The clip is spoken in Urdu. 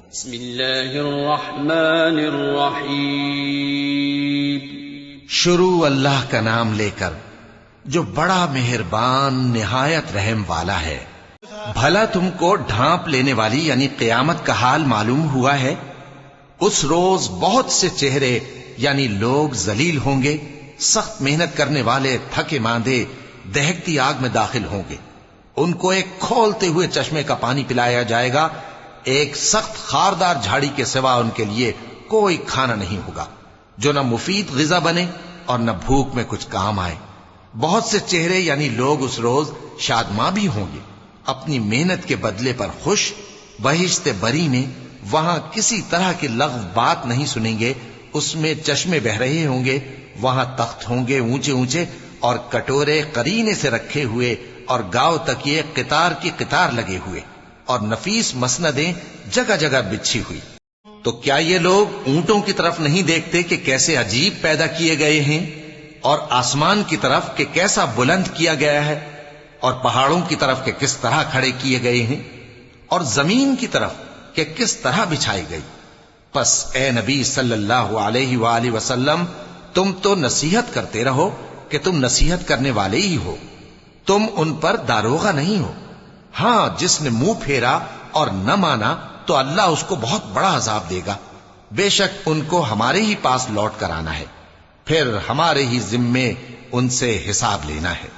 بسم اللہ الرحمن الرحیم. شروع اللہ کا نام لے کر جو بڑا مہربان نہایت رحم والا ہے. بھلا تم کو ڈھانپ لینے والی یعنی قیامت کا حال معلوم ہوا ہے؟ اس روز بہت سے چہرے یعنی لوگ ذلیل ہوں گے، سخت محنت کرنے والے تھکے ماندے دہکتی آگ میں داخل ہوں گے. ان کو ایک کھولتے ہوئے چشمے کا پانی پلایا جائے گا. ایک سخت خاردار جھاڑی کے سوا ان کے لیے کوئی کھانا نہیں ہوگا جو نہ مفید غذا بنے اور نہ بھوک میں کچھ کام آئے. بہت سے چہرے یعنی لوگ اس روز شادماں بھی ہوں گے، اپنی محنت کے بدلے پر خوش. بہشت بری میں وہاں کسی طرح کی لغو بات نہیں سنیں گے. اس میں چشمے بہ رہے ہوں گے، وہاں تخت ہوں گے اونچے اونچے اور کٹورے قرینے سے رکھے ہوئے اور گاؤ تکیے قطار کی قطار لگے ہوئے اور نفیس مسندیں جگہ جگہ بچھی ہوئی. تو کیا یہ لوگ اونٹوں کی طرف نہیں دیکھتے کہ کیسے عجیب پیدا کیے گئے ہیں، اور آسمان کی طرف کہ کیسا بلند کیا گیا ہے، اور پہاڑوں کی طرف کہ کس طرح کھڑے کیے گئے ہیں، اور زمین کی طرف کہ کس طرح بچھائی گئی. پس اے نبی صلی اللہ علیہ وآلہ وسلم، تم تو نصیحت کرتے رہو کہ تم نصیحت کرنے والے ہی ہو، تم ان پر داروغہ نہیں ہو. ہاں جس نے منہ پھیرا اور نہ مانا تو اللہ اس کو بہت بڑا عذاب دے گا. بے شک ان کو ہمارے ہی پاس لوٹ کر آنا ہے، پھر ہمارے ہی ذمے ان سے حساب لینا ہے.